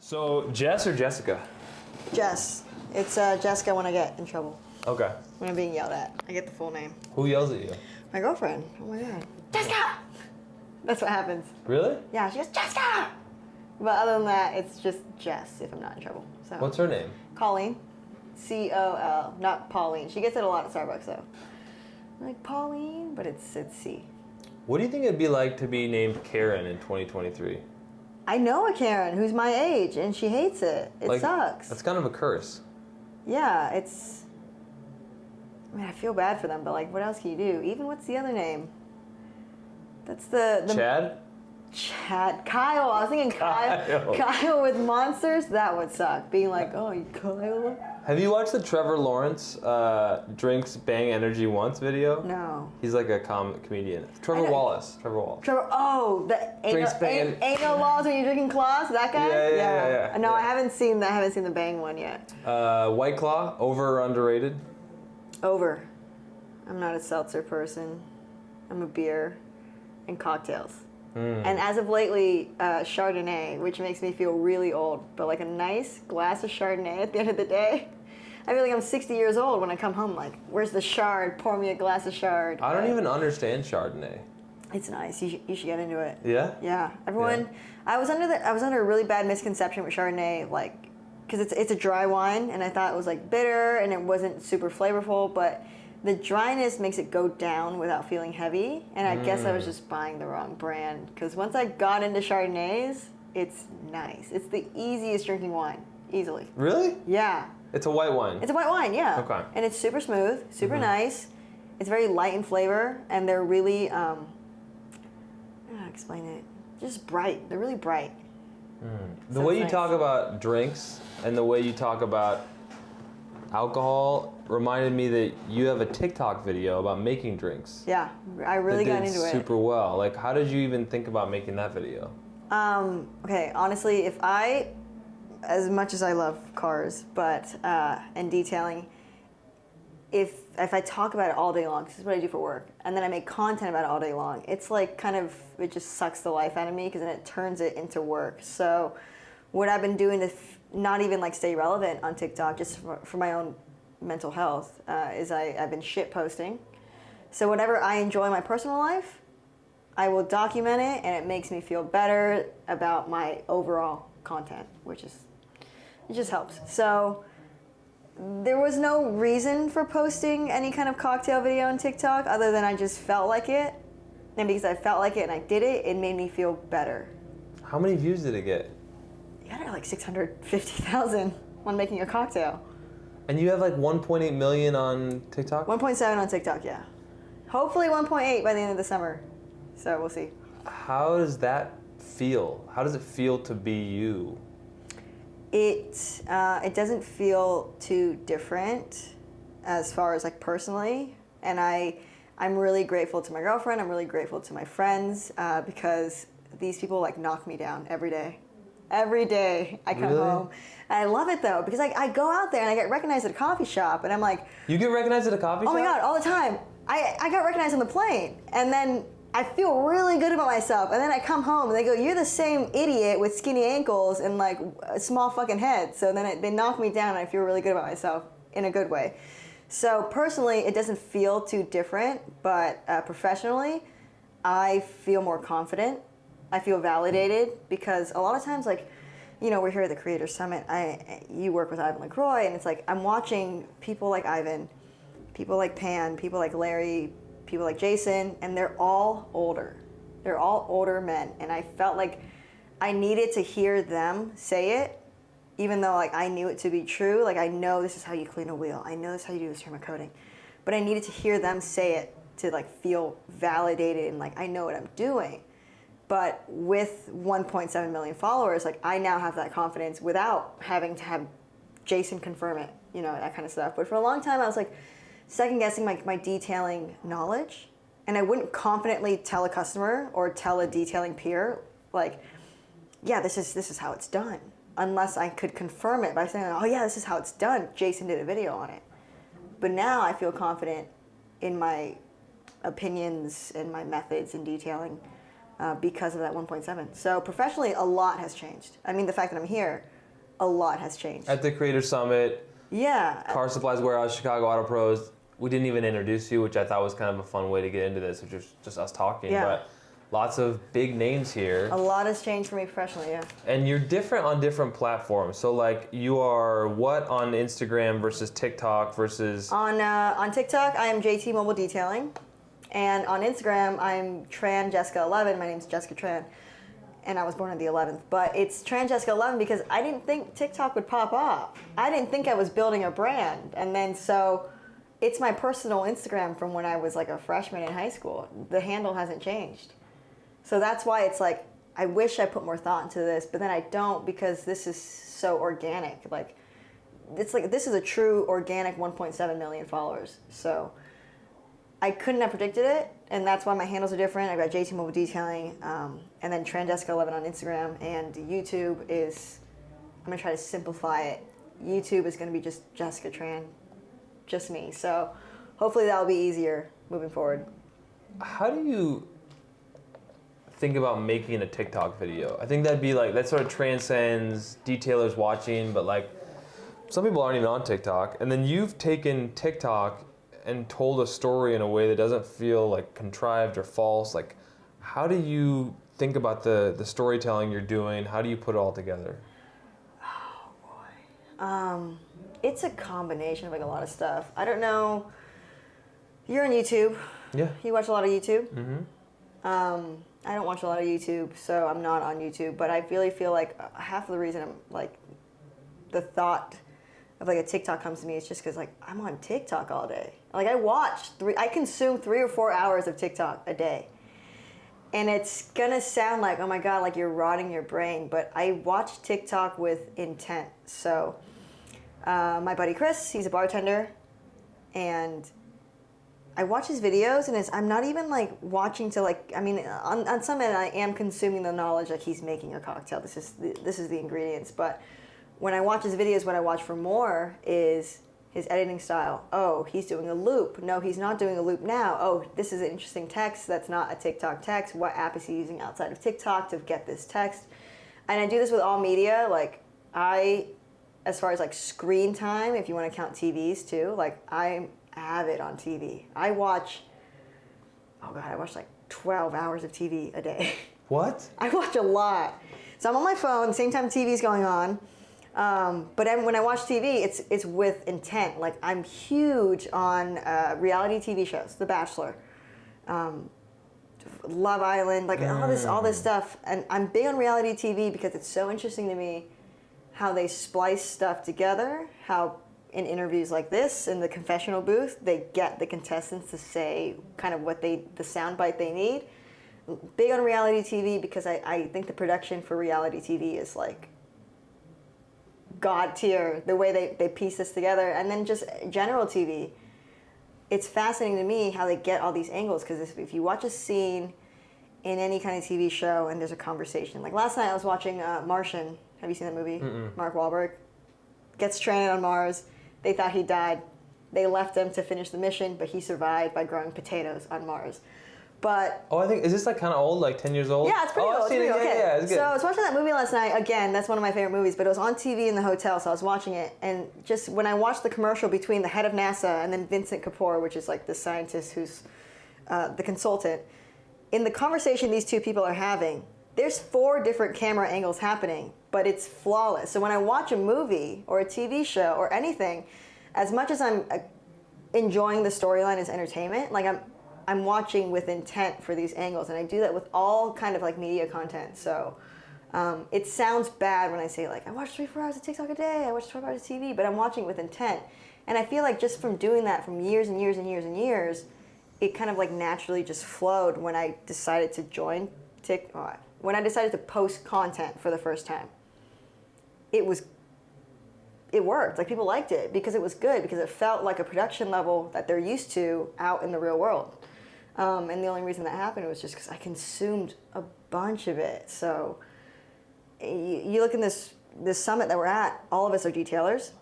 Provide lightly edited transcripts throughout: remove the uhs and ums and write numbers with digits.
So, Jess or Jessica? Jess. It's Jessica when I get in trouble. Okay. When I'm being yelled at. I get the full name. Who yells at you? My girlfriend. Oh my god. Jessica! That's what happens. Really? Yeah, she goes, Jessica! But other than that, it's just Jess if I'm not in trouble. So. What's her name? Colleen. C-O-L. Not Pauline. She gets it a lot at Starbucks though. I'm like, Pauline? But it's C. What do you think it'd be like to be named Karen in 2023? I know a Karen who's my age and she hates it. It sucks. That's kind of a curse. Yeah, it's... I mean, I feel bad for them, but like, what else can you do? Even what's the other name? That's the Chad? Chad. Kyle. I was thinking Kyle. Kyle with monsters? That would suck. Being like, oh, you Kyle? Have you watched the Trevor Lawrence drinks bang energy once video? No. He's like a comedian. Trevor Wallace. Oh, the Drinks bang anal laws when you're drinking claws? That guy? Yeah. No, I haven't seen that. I haven't seen the bang one yet. White Claw, over or underrated? Over. I'm not a seltzer person. I'm a beer and cocktails. And as of lately, Chardonnay, which makes me feel really old. But like a nice glass of Chardonnay at the end of the day. I feel like I'm 60 years old when I come home like, where's the Chard? Pour me a glass of Chard. I don't even understand Chardonnay. It's nice. You should get into it. Yeah? Yeah. Everyone, yeah. I was under a really bad misconception with Chardonnay, like, because it's a dry wine, and I thought it was like bitter and it wasn't super flavorful, but the dryness makes it go down without feeling heavy, and I guess I was just buying the wrong brand, because once I got into Chardonnays, it's nice. It's the easiest drinking wine, easily. Really? Yeah. It's a white wine? It's a white wine, yeah. Okay. And it's super smooth, super nice. It's very light in flavor, and they're really, I don't know how to explain it, just bright. They're really bright. The way you talk about drinks and the way you talk about alcohol reminded me that you have a TikTok video about making drinks. Yeah, I really got into it. Super well. Like, how did you even think about making that video? Okay, honestly, as much as I love cars, but and detailing, if I talk about it all day long, this is what I do for work, and then I make content about it all day long, it's like it just sucks the life out of me, because then it turns it into work. So what I've been doing to not even like stay relevant on TikTok, just for my own mental health, is I've been shit posting. So whenever I enjoy my personal life, I will document it, and it makes me feel better about my overall content, it just helps. So there was no reason for posting any kind of cocktail video on TikTok other than I just felt like it. And because I felt like it and I did it, it made me feel better. How many views did it get? It got like 650,000 when making a cocktail. And you have like 1.8 million on TikTok? 1.7 on TikTok, yeah. Hopefully 1.8 by the end of the summer. So we'll see. How does that feel? How does it feel to be you? It doesn't feel too different as far as like personally, and I'm really grateful to my girlfriend. I'm really grateful to my friends because these people like knock me down every day. Every day I come home. And I love it though, because I go out there and I get recognized at a coffee shop, and I'm like, you get recognized at a coffee shop? Oh my god, all the time. I got recognized on the plane, and then I feel really good about myself, and then I come home and they go, you're the same idiot with skinny ankles and like a small fucking head. So then they knock me down and I feel really good about myself in a good way. So personally, it doesn't feel too different, but professionally, I feel more confident. I feel validated, because a lot of times, like, you know, we're here at the Creator Summit. You work with Ivan LaCroix, and it's like I'm watching people like Ivan, people like Pan, people like Larry, people like Jason, and they're all older. They're all older men, and I felt like I needed to hear them say it, even though like I knew it to be true. Like, I know this is how you clean a wheel. I know this is how you do this ceramic coating, but I needed to hear them say it to like feel validated and like I know what I'm doing. But with 1.7 million followers, like I now have that confidence without having to have Jason confirm it, you know, that kind of stuff. But for a long time, I was like second guessing my detailing knowledge, and I wouldn't confidently tell a customer or tell a detailing peer, like, yeah, this is how it's done, unless I could confirm it by saying, oh yeah, this is how it's done. Jason did a video on it. But now I feel confident in my opinions and my methods in detailing because of that 1.7. So professionally, a lot has changed. I mean, the fact that I'm here, a lot has changed. At the Creator Summit, Yeah. Car Supplies Warehouse, Chicago Auto Pros, we didn't even introduce you, which I thought was kind of a fun way to get into this, which is just us talking. Yeah. But lots of big names here. A lot has changed for me professionally, yeah. And you're different on different platforms. So like you are what on Instagram versus TikTok versus... On TikTok, I am JT Mobile Detailing. And on Instagram, I'm Tran Jessica 11. My name's Jessica Tran. And I was born on the 11th. But it's Tran Jessica 11 because I didn't think TikTok would pop off. I didn't think I was building a brand. And then so it's my personal Instagram from when I was like a freshman in high school. The handle hasn't changed. So that's why it's like, I wish I put more thought into this, but then I don't because this is so organic. Like, it's like, this is a true organic 1.7 million followers. So I couldn't have predicted it, and that's why my handles are different. I've got JT Mobile Detailing, and then TranJessica11 on Instagram, and YouTube is, I'm gonna try to simplify it. YouTube is gonna be just Jessica Tran, just me. So hopefully that'll be easier moving forward. How do you think about making a TikTok video? I think that'd be like, that sort of transcends detailers watching, but like some people aren't even on TikTok. And then you've taken TikTok and told a story in a way that doesn't feel like contrived or false. Like, how do you think about the storytelling you're doing? How do you put it all together? Oh boy. It's a combination of like a lot of stuff. I don't know. You're on YouTube. Yeah. You watch a lot of YouTube? Mm-hmm. I don't watch a lot of YouTube, so I'm not on YouTube, but I really feel like half of the reason I'm like, the thought of like a TikTok comes to me is just because like I'm on TikTok all day. Like I consume 3 or 4 hours of TikTok a day. And it's gonna sound like, oh my God, like you're rotting your brain, but I watch TikTok with intent. So my buddy Chris, he's a bartender, and I watch his videos, and I'm not even like watching to like, I mean, on some end I am consuming the knowledge that he's making a cocktail. This is the ingredients, but when I watch his videos, what I watch for more is his editing style. Oh, he's doing a loop. No, he's not doing a loop now. Oh, this is an interesting text that's not a TikTok text. What app is he using outside of TikTok to get this text? And I do this with all media. Like as far as like screen time, if you want to count TVs too, like I'm avid on TV. I watch like 12 hours of TV a day. What? I watch a lot. So I'm on my phone, same time TV's going on. But when I watch TV, it's with intent. Like I'm huge on reality TV shows, The Bachelor, Love Island, like all this stuff. And I'm big on reality TV because it's so interesting to me how they splice stuff together, how in interviews like this, in the confessional booth, they get the contestants to say kind of the soundbite they need. Big on reality TV because I think the production for reality TV is like God tier, the way they piece this together. And then just general TV, it's fascinating to me how they get all these angles, because if you watch a scene in any kind of TV show and there's a conversation, like last night I was watching Martian. Have you seen that movie? Mm-mm. Mark Wahlberg gets stranded on Mars. They thought he died. They left him to finish the mission, but he survived by growing potatoes on Mars. But I think, is this like kind of old, like 10 years old? yeah, it's pretty old. I've seen it. Okay. Yeah, it's good. So I was watching that movie last night. Again, that's one of my favorite movies, but it was on TV in the hotel, so I was watching it. And just when I watched the commercial between the head of NASA and then Vincent Kapoor, which is like the scientist who's the consultant, in the conversation these two people are having, there's 4 different camera angles happening, but it's flawless. So when I watch a movie or a TV show or anything, as much as I'm enjoying the storyline as entertainment, like I'm watching with intent for these angles, and I do that with all kind of like media content. So it sounds bad when I say like I watch 3-4 hours of TikTok a day, I watch 12 hours of TV, but I'm watching with intent. And I feel like just from doing that from years and years and years and years, it kind of like naturally just flowed when I decided to join TikTok. When I decided to post content for the first time, it worked. Like people liked it because it was good, because it felt like a production level that they're used to out in the real world. And the only reason that happened was just because I consumed a bunch of it. So you look in this summit that we're at, all of us are detailers.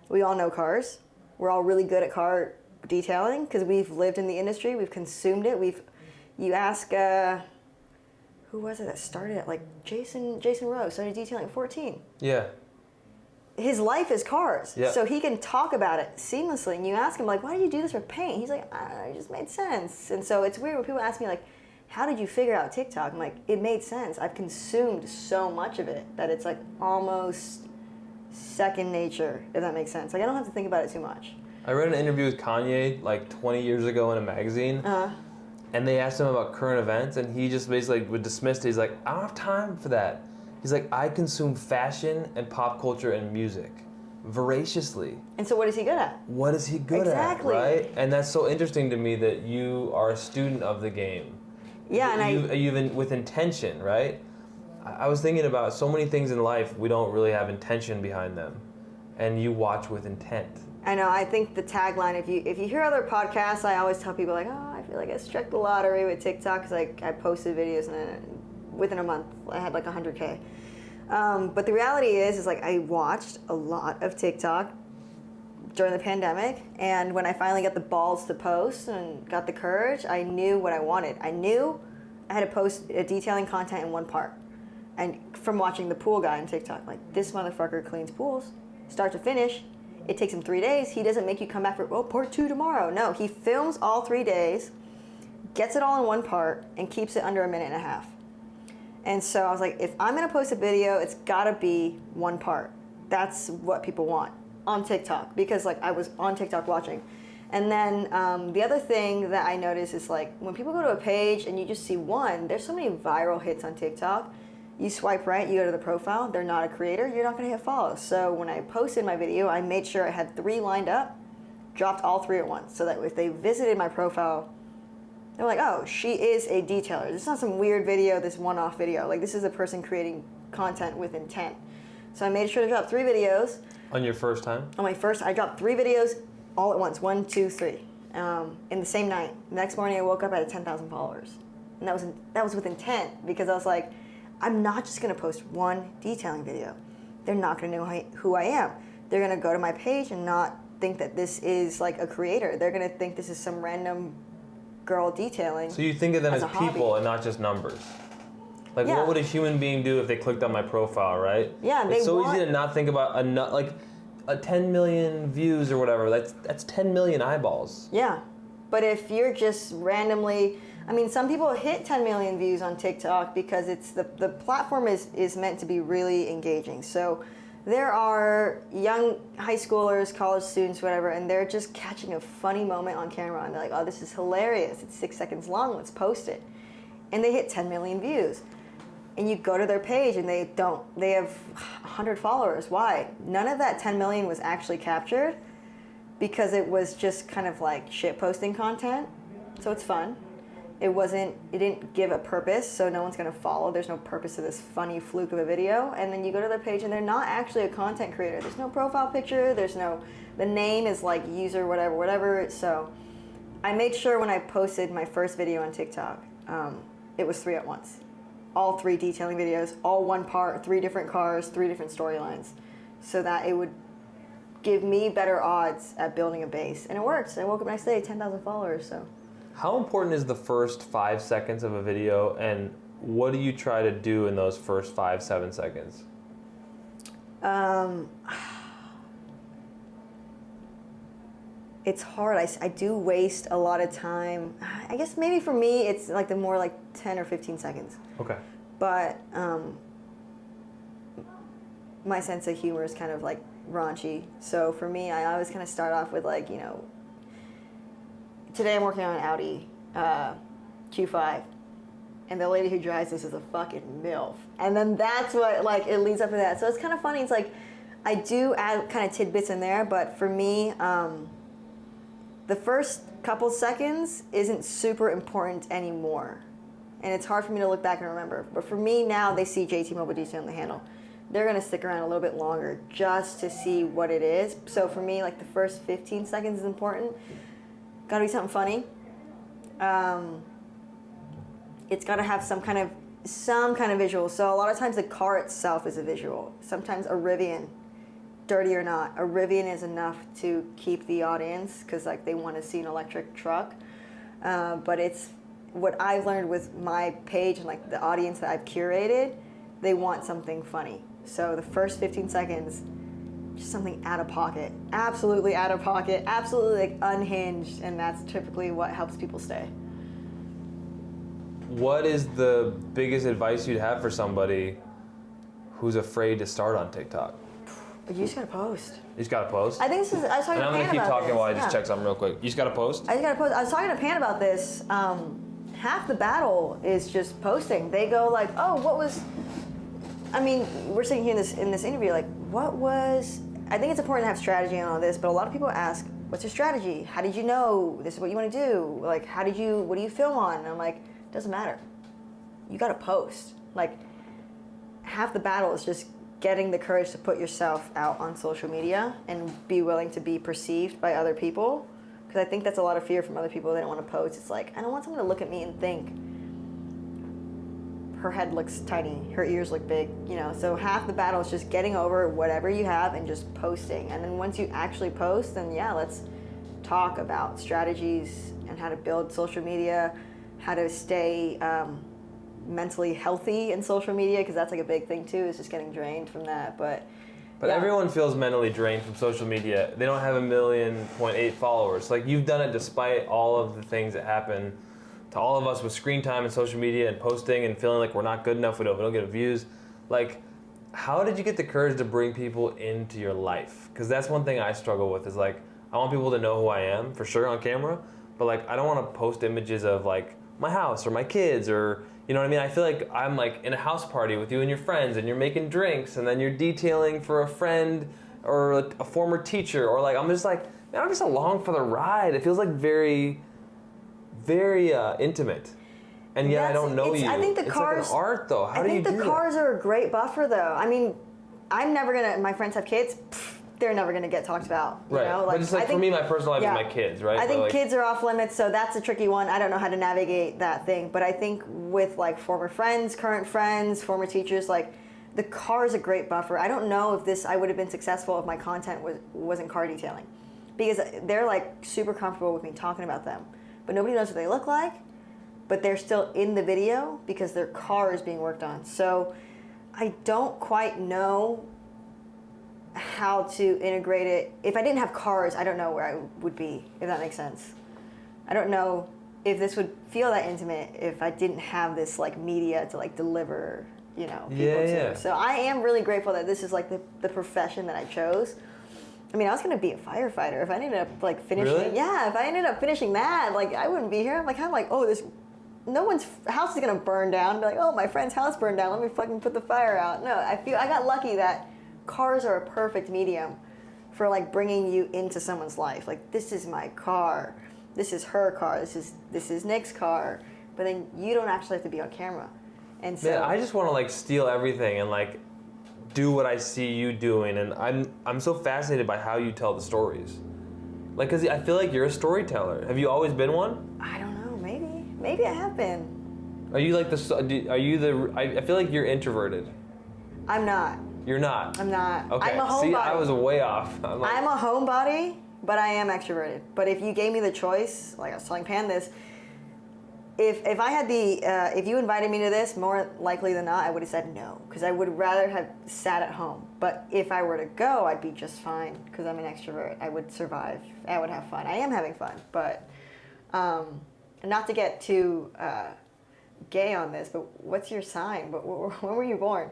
We all know cars. We're all really good at car detailing because we've lived in the industry. We've consumed it. You ask, who was it that started it? Like Jason Rose started detailing at 14. Yeah. his life is cars. Yeah. So he can talk about it seamlessly. And you ask him, like, why did you do this for paint? He's like, I don't know, it just made sense. And so it's weird when people ask me, like, how did you figure out TikTok? I'm like, it made sense. I've consumed so much of it that it's like almost second nature, if that makes sense. Like, I don't have to think about it too much. I read an interview with Kanye like 20 years ago in a magazine. And they asked him about current events, and he just basically would dismiss it. He's like, I don't have time for that. He's like, I consume fashion and pop culture and music voraciously. And so what is he good at? What is he good Exactly. at, right? And that's so interesting to me that you are a student of the game. Yeah, and Even with intention, right? I was thinking about so many things in life, we don't really have intention behind them. And you watch with intent. I know, I think the tagline, if you hear other podcasts, I always tell people like, oh, I feel like I struck the lottery with TikTok because I posted videos and then within a month I had like 100K. But the reality is like I watched a lot of TikTok during the pandemic, and when I finally got the balls to post and got the courage, I knew what I wanted. I knew I had to post a detailing content in one part. And from watching the pool guy on TikTok, like, this motherfucker cleans pools, start to finish. It takes him 3 days. He doesn't make you come back for, part 2 tomorrow. No, he films all 3 days, gets it all in one part, and keeps it under a minute and a half. And so I was like, if I'm gonna post a video, it's gotta be one part. That's what people want on TikTok, because like I was on TikTok watching. And then the other thing that I noticed is like when people go to a page and you just see one, there's so many viral hits on TikTok. You swipe right, you go to the profile, they're not a creator, you're not gonna hit follow. So when I posted my video, I made sure I had 3 lined up, dropped all 3 at once, so that if they visited my profile, they're like, oh, she is a detailer. This is not some weird video, this one-off video. Like, this is a person creating content with intent. So I made sure to drop 3 videos. On your first time? On my first, I dropped 3 videos all at once, 1, 2, 3, in the same night. The next morning, I woke up, I had 10,000 followers. And that was with intent, because I was like, I'm not just gonna post one detailing video. They're not gonna know who I am. They're gonna go to my page and not think that this is like a creator. They're gonna think this is some random girl detailing. So you think of them as people hobby. and not just numbers. Like, Yeah. what would a human being do if they clicked on my profile, right? Yeah, it's so easy to not think about a 10 million views or whatever. That's 10 million eyeballs. Yeah, but if you're just randomly, I mean, some people hit 10 million views on TikTok because it's the platform is meant to be really engaging. So there are young high schoolers, college students, whatever, and they're just catching a funny moment on camera, and they're like, oh, this is hilarious. It's 6 seconds long. Let's post it. And they hit 10 million views. And you go to their page and they have 100 followers. Why? None of that 10 million was actually captured because it was just kind of like shit posting content. So it's fun. It didn't give a purpose, so no one's gonna follow. There's no purpose to this funny fluke of a video. And then you go to their page and they're not actually a content creator. There's no profile picture, the name is like user whatever. So I made sure when I posted my first video on TikTok, it was 3 at once. All 3 detailing videos, all one part, 3 different cars, 3 different storylines, so that it would give me better odds at building a base. And it works. I woke up the next day, 10,000 followers, so. How important is the first 5 seconds of a video, and what do you try to do in those first 5-7 seconds? It's hard. I do waste a lot of time. I guess maybe for me, it's like the more like 10 or 15 seconds. Okay. But my sense of humor is kind of like raunchy. So for me, I always kind of start off with like, today I'm working on an Audi Q5. And the lady who drives this is a fucking MILF. And then that's what, like, it leads up to that. So it's kind of funny. It's like, I do add kind of tidbits in there, but for me, the first couple seconds isn't super important anymore. And it's hard for me to look back and remember. But for me now, they see JT Mobile Detailing on the handle. They're gonna stick around a little bit longer just to see what it is. So for me, like the first 15 seconds is important. Gotta be something funny. It's gotta have some kind of visual. So a lot of times the car itself is a visual. Sometimes a Rivian, dirty or not, a Rivian is enough to keep the audience because like they want to see an electric truck. But it's what I've learned with my page and like the audience that I've curated, they want something funny. So the first 15 seconds, just something out of pocket, absolutely out of pocket, absolutely like unhinged, and that's typically what helps people stay. What is the biggest advice you'd have for somebody who's afraid to start on TikTok? You just gotta post. You just gotta post? I think this is, I was talking And to I'm Pan gonna keep about talking this. while I just check something real quick. You just gotta post? I just gotta post. I was talking to Pan about this. Half the battle is just posting. They go like, oh, what was, I mean, we're sitting here in this interview, like, what was, I think it's important to have strategy and all this, but a lot of people ask, what's your strategy? How did you know this is what you want to do? Like, what do you film on? And I'm like, it doesn't matter. You gotta post. Like, half the battle is just getting the courage to put yourself out on social media and be willing to be perceived by other people. Because I think that's a lot of fear from other people. They don't want to post. It's like, I don't want someone to look at me and think, her head looks tiny, her ears look big, you know? So half the battle is just getting over whatever you have and just posting. And then once you actually post, then yeah, let's talk about strategies and how to build social media, how to stay mentally healthy in social media, because that's like a big thing too, is just getting drained from that. But yeah. Everyone feels mentally drained from social media. They don't have 1.8 million followers. Like, you've done it despite all of the things that happen to all of us with screen time and social media and posting and feeling like we're not good enough, we don't get views. Like, how did you get the courage to bring people into your life? Because that's one thing I struggle with, is like, I want people to know who I am for sure on camera, but like, I don't want to post images of like my house or my kids, or you know what I mean? I feel like I'm like in a house party with you and your friends, and you're making drinks, and then you're detailing for a friend or a former teacher, or like, I'm just like, man, I'm just along for the ride. It feels like very, very intimate. And yet I don't know you. I think the it's cars, like an art though. How do you do that? I think the cars are a great buffer though. I mean, I'm never gonna, my friends have kids, they're never gonna get talked about. You right. know? Like, but it's like, for me, my personal life is my kids, right? I think like, kids are off limits, so that's a tricky one. I don't know how to navigate that thing. But I think with like former friends, current friends, former teachers, like the car is a great buffer. I don't know if I would have been successful if my content wasn't car detailing. Because they're like super comfortable with me talking about them. But nobody knows what they look like, but they're still in the video because their car is being worked on. So I don't quite know how to integrate it. If I didn't have cars, I don't know where I would be, if that makes sense. I don't know if this would feel that intimate if I didn't have this like media to like deliver, you know, people to. Yeah. So I am really grateful that this is like the profession that I chose. I mean, I was gonna be a firefighter if I ended up like finishing. Really? Yeah, if I ended up finishing that, like I wouldn't be here. I'm like, oh, no one's house is gonna burn down. Be like, oh, my friend's house burned down. Let me fucking put the fire out. No, I got lucky that cars are a perfect medium for like bringing you into someone's life. Like, this is my car. This is her car. This is Nick's car. But then you don't actually have to be on camera. And so, man, I just want to like steal everything and like do what I see you doing, and I'm so fascinated by how you tell the stories. Like, cause I feel like you're a storyteller. Have you always been one? I don't know. Maybe I have been. Are you like I feel like you're introverted. I'm not. You're not. I'm not. Okay. I'm a homebody. See, I was way off. I'm a homebody, but I am extroverted. But if you gave me the choice, like I was telling Pan this, if I had if you invited me to this, more likely than not, I would have said no, because I would rather have sat at home. But if I were to go, I'd be just fine, because I'm an extrovert. I would survive. I would have fun. I am having fun, but not to get too gay on this, but what's your sign? But when were you born?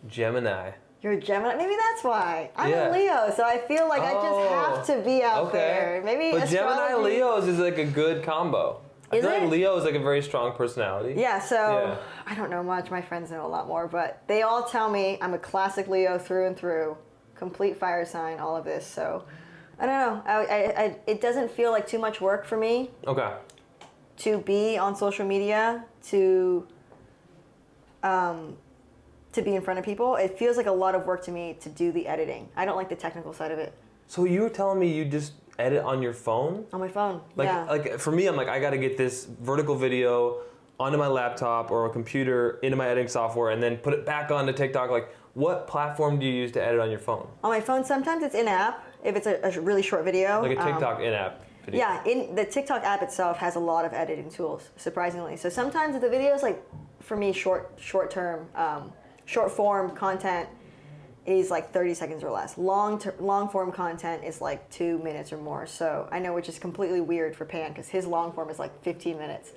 Gemini. You're a Gemini? Maybe that's why. I'm Yeah. a Leo, so I feel like I just have to be out there. Maybe but Gemini astrology. Leos is like a good combo. I Is feel it? like Leo is like a very strong personality. Yeah, so Yeah. I don't know much. My friends know a lot more, but they all tell me I'm a classic Leo through and through, complete fire sign, all of this. So I don't know. I it doesn't feel like too much work for me Okay. to be on social media, to be in front of people. It feels like a lot of work to me to do the editing. I don't like the technical side of it. So you were telling me you just edit on your phone? On my phone, Like for me, I'm like, I got to get this vertical video onto my laptop or a computer into my editing software and then put it back onto TikTok. Like, what platform do you use to edit on your phone? On my phone, sometimes it's in-app, if it's a really short video. Like a TikTok in-app video. Yeah, the TikTok app itself has a lot of editing tools, surprisingly. So sometimes the videos, like, for me, short form content, is like 30 seconds or less. Long form content is like 2 minutes or more. So I know, which is completely weird for Pan because his long form is like 15 minutes.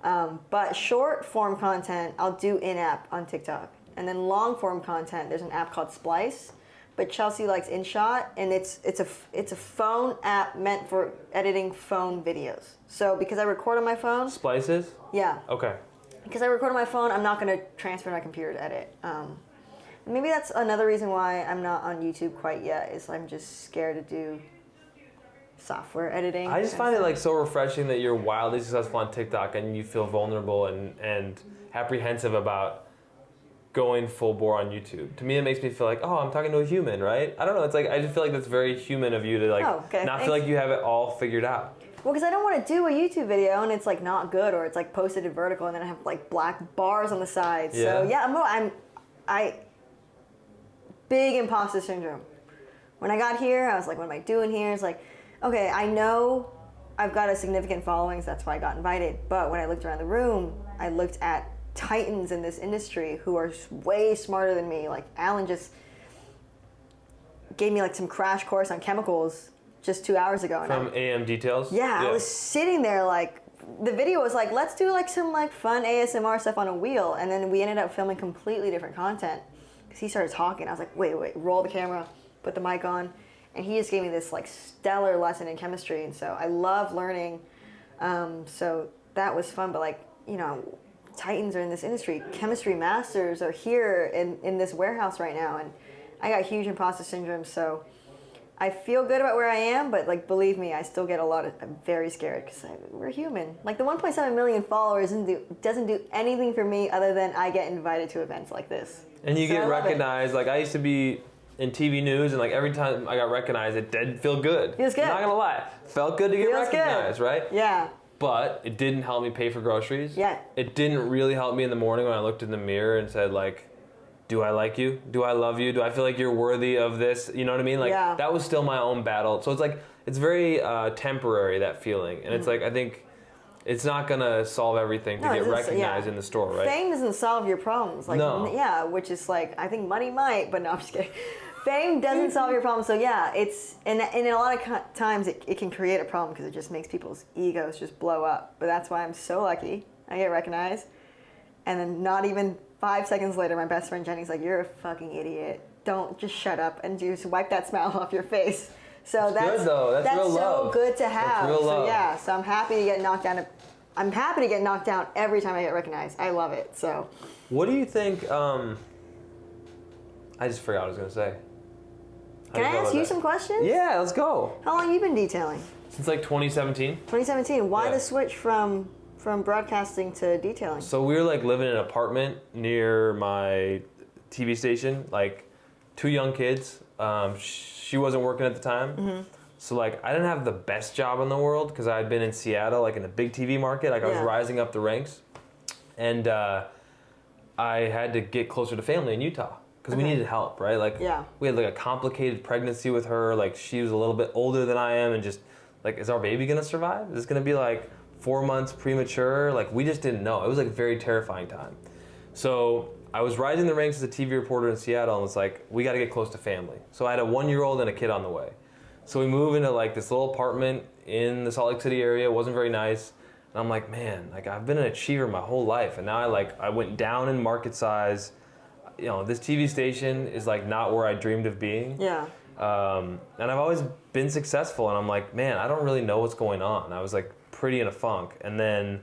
But short form content, I'll do in-app on TikTok. And then long form content, there's an app called Splice. But Chelsea likes InShot, and it's a phone app meant for editing phone videos. So because I record on my phone. Splices? Yeah. Okay. Because I record on my phone, I'm not going to transfer to my computer to edit. Maybe that's another reason why I'm not on YouTube quite yet, is I'm just scared to do software editing. I just find it like so refreshing that you're wildly successful on TikTok and you feel vulnerable and apprehensive about going full bore on YouTube. To me, it makes me feel like, oh, I'm talking to a human, right? I don't know. It's like I just feel like that's very human of you to like not feel like you have it all figured out. Well, because I don't want to do a YouTube video and it's like not good, or it's like posted in vertical and then I have like black bars on the side. Yeah. So yeah, I big imposter syndrome. When I got here, I was like, what am I doing here? It's like, okay, I know I've got a significant following, so that's why I got invited. But when I looked around the room, I looked at titans in this industry who are way smarter than me. Like Alan just gave me like some crash course on chemicals just 2 hours ago. From AM Details? Yeah, I was sitting there like, the video was like, let's do like some like fun ASMR stuff on a wheel. And then we ended up filming completely different content because he started talking. I was like, wait, roll the camera, put the mic on. And he just gave me this like stellar lesson in chemistry. And so I love learning. So that was fun. But like, you know, titans are in this industry. Chemistry masters are here in this warehouse right now. And I got huge imposter syndrome. So I feel good about where I am, but like, believe me, I still get I'm very scared because we're human. Like the 1.7 million followers doesn't do anything for me other than I get invited to events like this. And you get recognized. Like I used to be in TV news, and like every time I got recognized, it did feel good. Feels good. I'm not gonna lie, felt good to get recognized, right? Yeah. But it didn't help me pay for groceries. Yeah. It didn't really help me in the morning when I looked in the mirror and said like, do I like you? Do I love you? Do I feel like you're worthy of this? You know what I mean? Like that was still my own battle. So it's like, it's very temporary, that feeling. And it's like, I think it's not gonna solve everything to get recognized in the store, right? Fame doesn't solve your problems. Like, yeah, which is like, I think money might, but no, I'm just kidding. Fame doesn't solve your problems. So yeah, it's, and in a lot of times it can create a problem because it just makes people's egos just blow up. But that's why I'm so lucky. I get recognized. And then not even 5 seconds later, my best friend Jenny's like, you're a fucking idiot. Don't, just shut up and just wipe that smile off your face. So that's good though. That's real so love. good to have. That's real love. So yeah, so I'm happy to get knocked down. I'm happy to get knocked down every time I get recognized. I love it. So. What do you think? I just forgot what I was gonna say. Can I ask you some questions? Yeah, let's go. How long have you been detailing? Since like 2017. 2017. Why the switch from broadcasting to detailing? So we were like living in an apartment near my TV station, like 2 young kids. She wasn't working at the time. Mm-hmm. So like I didn't have the best job in the world because I had been in Seattle, like in a big TV market. Like I was rising up the ranks. And I had to get closer to family in Utah because we needed help, right? Like we had like a complicated pregnancy with her. Like she was a little bit older than I am, and just like, is our baby gonna survive? Is this gonna be like 4 months premature? Like we just didn't know. It was like a very terrifying time. So I was rising the ranks as a TV reporter in Seattle, and was like, we got to get close to family. So I had a 1-year-old and a kid on the way. So we moved into like this little apartment in the Salt Lake City area. It wasn't very nice. And I'm like, man, like I've been an achiever my whole life, and now I went down in market size. You know, this TV station is like not where I dreamed of being. Yeah. And I've always been successful, and I'm like, man, I don't really know what's going on. I was like pretty in a funk. And then,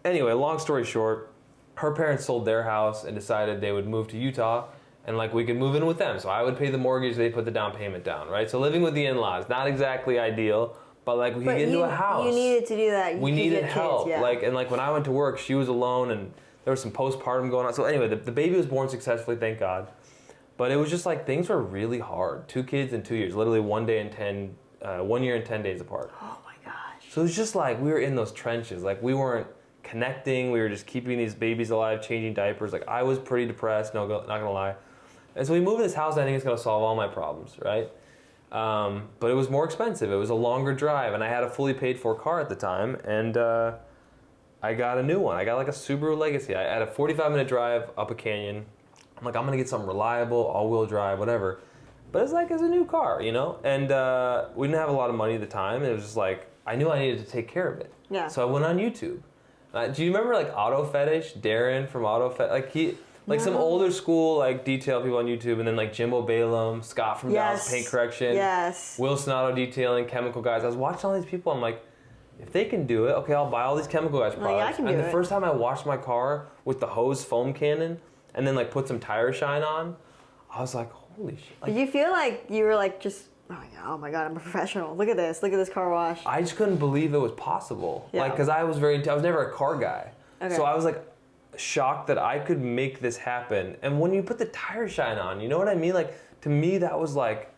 anyway, long story short, her parents sold their house and decided they would move to Utah, and like we could move in with them. So I would pay the mortgage, they put the down payment down, right? So living with the in-laws, not exactly ideal, but like we could get into a house. You needed to do that. We needed help. Kids, Like, and like when I went to work, she was alone, and there was some postpartum going on. So anyway, the baby was born successfully, thank God. But it was just like things were really hard. 2 kids in 2 years, literally 1 year and 10 days apart. Oh my gosh. So it was just like we were in those trenches. Like we weren't connecting. We were just keeping these babies alive, changing diapers. Like I was pretty depressed. No, not gonna lie. And so we moved to this house. And I think it's gonna solve all my problems, right? But it was more expensive. It was a longer drive, and I had a fully paid for car at the time, and I got a new one. I got like a Subaru Legacy. I had a 45-minute drive up a canyon I'm like, I'm gonna get something reliable, all-wheel drive, whatever. But it's like, it's a new car, you know? And we didn't have a lot of money at the time. And it was just like, I knew I needed to take care of it. Yeah. So I went on YouTube. Do you remember like Auto Fetish? Darren from Auto Fetish? Some older school like detail people on YouTube, and then like Jimbo Balaam, Scott from Dallas Paint Correction, Wilson Auto Detailing, Chemical Guys. I was watching all these people. I'm like, if they can do it, okay, I'll buy all these Chemical Guys products. Yeah, I can do and it. The first time I washed my car with the hose foam cannon, and then like put some tire shine on, I was like, holy shit! Like, did you feel like you were like just? Oh my god, I'm a professional. Look at this car wash. I just couldn't believe it was possible. Yeah. Like, because I was never a car guy. Okay. So I was like shocked that I could make this happen. And when you put the tire shine on, you know what I mean? Like, to me, that was like,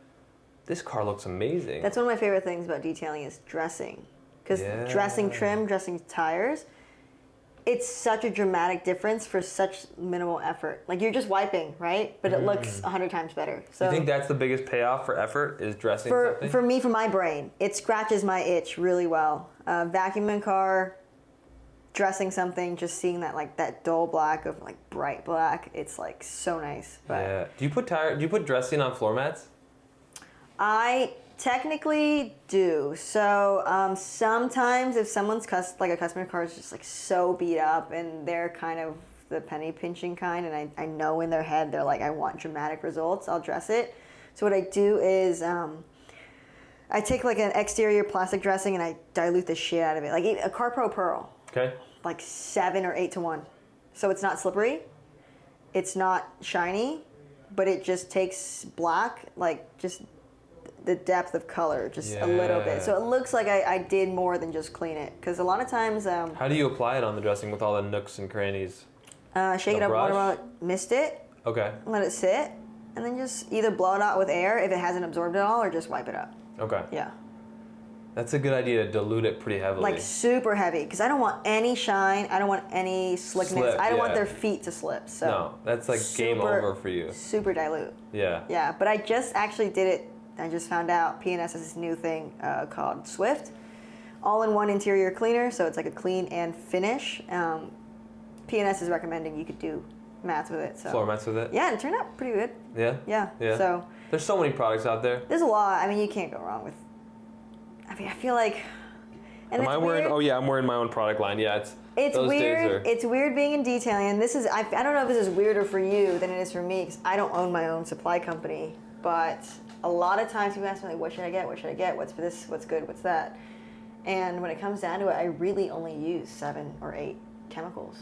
this car looks amazing. That's one of my favorite things about detailing is dressing. Because dressing trim, dressing tires, it's such a dramatic difference for such minimal effort. Like, you're just wiping, right? But it looks 100 times better. So you think that's the biggest payoff for effort, is dressing something? For me, for my brain, it scratches my itch really well. Vacuuming car, dressing something, just seeing that like that dull black of like bright black, it's like so nice. But yeah. Do you put dressing on floor mats? I technically do. So sometimes if someone's like a customer car is just like so beat up and they're kind of the penny pinching kind, and I know in their head they're like, I want dramatic results, I'll dress it. So what I do is I take like an exterior plastic dressing and I dilute the shit out of it. Like a CarPro Pearl. Okay. Like 7 or 8 to 1. So it's not slippery, it's not shiny, but it just takes black, like just the depth of color, just a little bit. So it looks like I did more than just clean it. Because a lot of times... how do you apply it on the dressing with all the nooks and crannies? Shake it up, water, mist it. Okay. Let it sit. And then just either blow it out with air if it hasn't absorbed at all, or just wipe it up. Okay. Yeah. That's a good idea to dilute it pretty heavily. Like super heavy, because I don't want any shine. I don't want any slickness. I don't want their feet to slip. So no, that's like game over for you. Super dilute. Yeah. Yeah, but I just actually did it. I just found out P&S has this new thing called Swift, all-in-one interior cleaner. So it's like a clean and finish. P&S is recommending you could do mats with it. So. Floor mats with it? Yeah, it turned out pretty good. Yeah? Yeah. So there's so many products out there. there's a lot. I mean, you can't go wrong with. I mean, I feel like. And Am I wearing? weird. Oh yeah, I'm wearing my own product line. Yeah, It's those weird. days are. It's weird being in detailing, and this is. I don't know if this is weirder for you than it is for me, because I don't own my own supply company. But a lot of times people ask me like, "What should I get? What should I get? What's for this? What's good? What's that?" And when it comes down to it, I really only use 7 or 8 chemicals.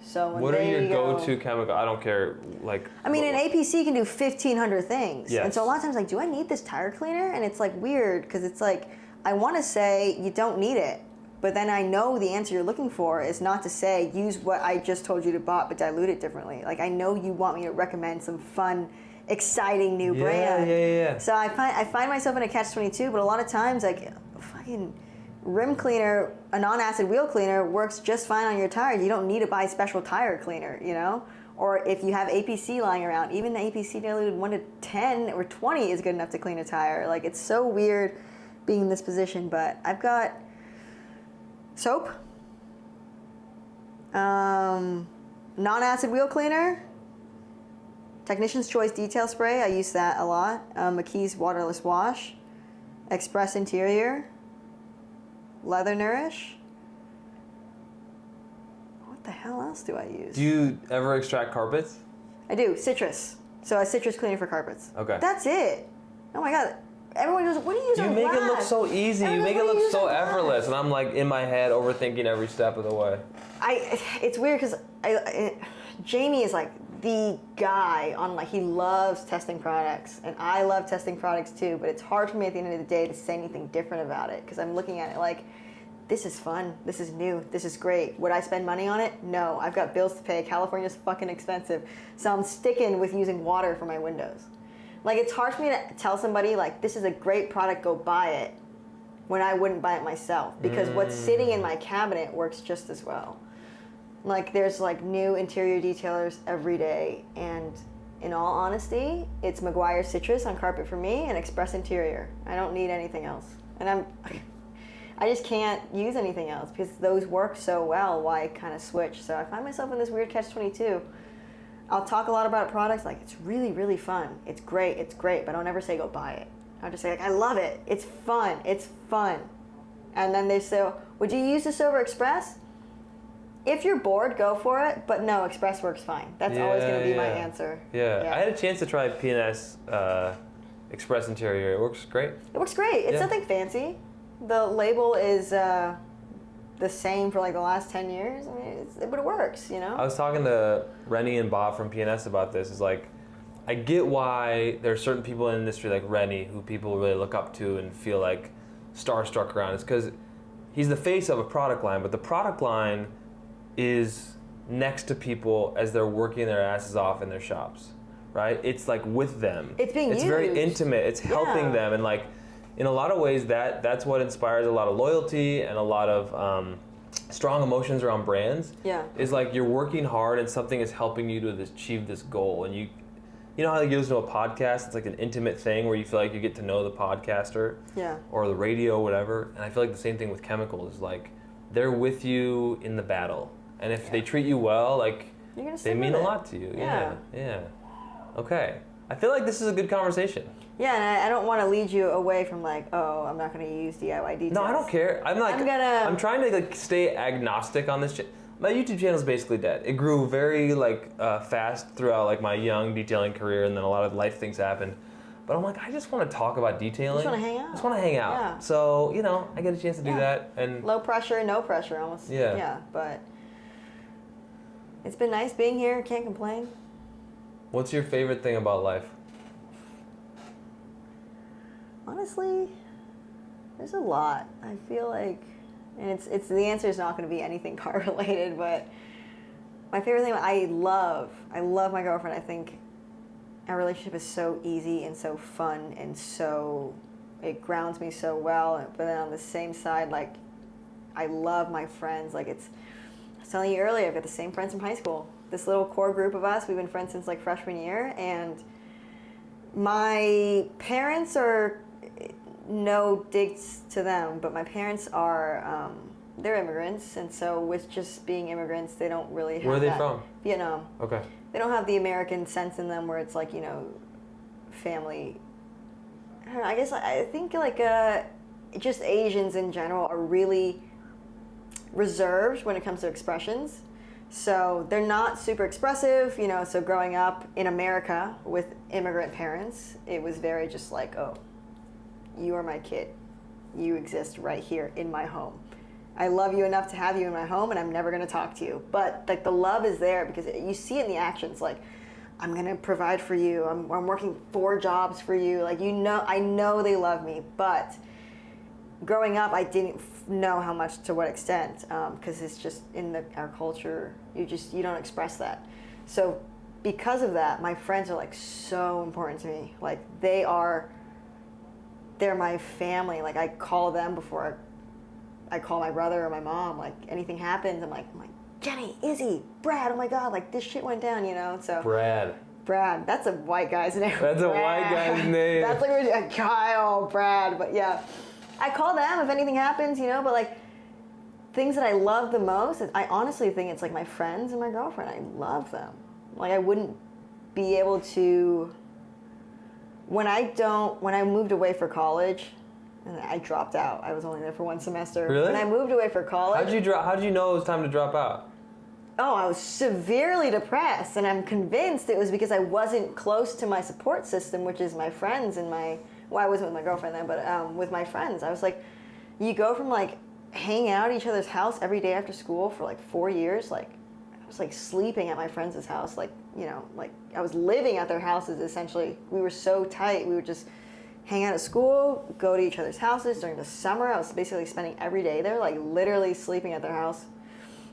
So when What are your go, go-to chemical? I don't care. Like. I mean, an APC can do 1,500 things, Yes. and so a lot of times, like, do I need this tire cleaner? And it's like weird because it's like I want to say you don't need it, but then I know the answer you're looking for is not to say use what I just told you to buy, but dilute it differently. Like I know you want me to recommend some fun, exciting new brand. Yeah. So I find myself in a catch-22, but a lot of times like fucking rim cleaner, a non-acid wheel cleaner works just fine on your tires. You don't need to buy special tire cleaner, you know? Or if you have APC lying around, even the APC diluted 1 to 10 or 20 is good enough to clean a tire. Like it's so weird being in this position, but I've got soap, non-acid wheel cleaner, Technician's Choice Detail Spray, I use that a lot, McKee's Waterless Wash, Express Interior, Leather Nourish. What the hell else do I use? Do you ever extract carpets? I do, citrus. So a citrus cleaner for carpets. Okay. That's it. Oh my God. Everyone goes, what do you use You on make it look glass? so easy. You make it look so effortless, and I'm like in my head overthinking every step of the way. It's weird because Jamie is like the guy on like he loves testing products, and I love testing products too. But it's hard for me at the end of the day to say anything different about it because I'm looking at it like, this is fun, this is new, this is great. Would I spend money on it? No, I've got bills to pay. California's fucking expensive, so I'm sticking with using water for my windows. Like, it's hard for me to tell somebody, like, this is a great product, go buy it, when I wouldn't buy it myself. Because what's sitting in my cabinet works just as well. Like, there's, like, new interior detailers every day. And in all honesty, it's Meguiar Citrus on carpet for me and Express Interior. I don't need anything else. And I just can't use anything else because those work so well, why kind of switch. So I find myself in this weird catch-22. I'll talk a lot about products. Like, it's really, really fun. It's great. But I don't ever say go buy it. I'll just say, like, I love it. It's fun. And then they say, would you use this over Express? If you're bored, go for it. But no, Express works fine. That's always going to be my answer. Yeah. I had a chance to try P&S Express interior. It works great. It works great. It's nothing fancy. The label is the same for like the last 10 years. I mean, but it works, you know? I was talking to Rennie and Bob from P&S about this. It's like, I get why there are certain people in the industry like Rennie who people really look up to and feel like starstruck around. It's because he's the face of a product line, but the product line is next to people as they're working their asses off in their shops, right? It's like with them. It's being used. Very intimate. It's helping them, and like in a lot of ways that's what inspires a lot of loyalty and a lot of strong emotions around brands. Yeah. Is like you're working hard and something is helping you to achieve this goal, and you know how you listen to a podcast, it's like an intimate thing where you feel like you get to know the podcaster. Yeah. Or the radio, whatever. And I feel like the same thing with chemicals. Like they're with you in the battle. And if they treat you well, like they mean a lot to you. Yeah. Okay. I feel like this is a good conversation. Yeah, and I don't want to lead you away from like, oh, I'm not going to use DIY details. No, I don't care. I'm trying to like stay agnostic on this. My YouTube channel is basically dead. It grew very like fast throughout like my young detailing career, and then a lot of life things happened. But I'm like, I just want to talk about detailing. Just want to hang out. Just want to hang out. Yeah. So I get a chance to do that, and low pressure, no pressure, almost. Yeah. Yeah, but it's been nice being here. Can't complain. What's your favorite thing about life? Honestly, there's a lot. I feel like, and it's the answer is not going to be anything car related, but my favorite thing, I love my girlfriend. I think our relationship is so easy and so fun and so, it grounds me so well. But then on the same side, like, I love my friends. Like, I was telling you earlier, I've got the same friends from high school. This little core group of us, we've been friends since like freshman year, and my parents are, no digs to them, but my parents are, they're immigrants, and so with just being immigrants, they don't really have Where are they from? Vietnam. Okay. They don't have the American sense in them where it's like, family. I don't know, I guess I think like just Asians in general are really reserved when it comes to expressions. So they're not super expressive, so growing up in America with immigrant parents, it was very just like, oh, you are my kid. You exist right here in my home. I love you enough to have you in my home, and I'm never going to talk to you. But like the love is there because you see it in the actions. Like, I'm going to provide for you. I'm working 4 jobs for you. Like, I know they love me. But growing up, I didn't know how much, to what extent, because it's just in our culture. You don't express that. So because of that, my friends are like so important to me. Like they're my family. Like, I call them before I call my brother or my mom. Like, anything happens, I'm like, Jenny, Izzy, Brad, oh my God, like, this shit went down, so. Brad, that's a white guy's name. That's a white guy's name. That's like Kyle, Brad, but yeah. I call them if anything happens, but like, things that I love the most, I honestly think it's like my friends and my girlfriend. I love them. Like, I wouldn't be able to, when I moved away for college, and I dropped out. I was only there for 1 semester. Really? When I moved away for college. How did you know it was time to drop out? Oh, I was severely depressed, and I'm convinced it was because I wasn't close to my support system, which is my friends and I wasn't with my girlfriend then, but with my friends. I was like, you go from like hanging out at each other's house every day after school for like 4 years, like I was like sleeping at my friends' house, like, like I was living at their houses essentially. We were so tight. We would just hang out at school, go to each other's houses. During the summer, I was basically spending every day there, like literally sleeping at their house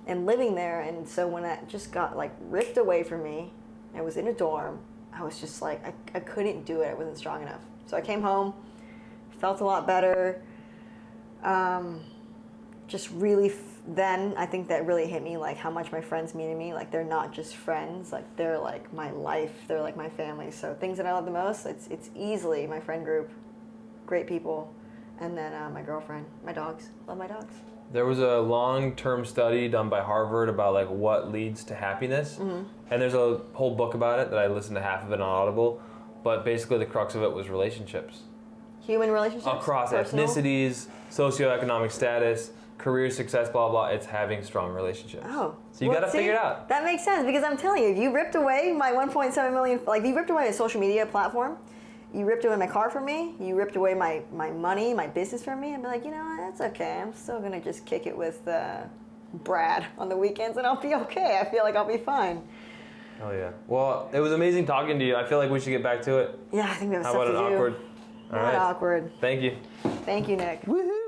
and living there. And so when that just got like ripped away from me, I was in a dorm, I was just like, I couldn't do it. I wasn't strong enough. So I came home, felt a lot better. Just really, then I think that really hit me, like how much my friends mean to me. Like, they're not just friends, like they're like my life, they're like my family. So things that I love the most, it's easily my friend group, great people, and then my girlfriend, my dogs, love my dogs. There was a long-term study done by Harvard about like what leads to happiness, and there's a whole book about it that I listened to half of it on Audible, but basically the crux of it was relationships. Human relationships? Across Personal? ethnicities, socioeconomic status, career success, blah, blah, it's having strong relationships. Oh. So you gotta figure it out. That makes sense because I'm telling you, if you ripped away my 1.7 million, like if you ripped away a social media platform, you ripped away my car from me, you ripped away my money, my business from me, I'd be like, you know what, that's okay. I'm still gonna just kick it with Brad on the weekends and I'll be okay. I feel like I'll be fine. Oh yeah. Well, it was amazing talking to you. I feel like we should get back to it. Yeah, I think we have How stuff about to an do. awkward? All Not right. awkward. Thank you. Thank you, Nick. Woohoo!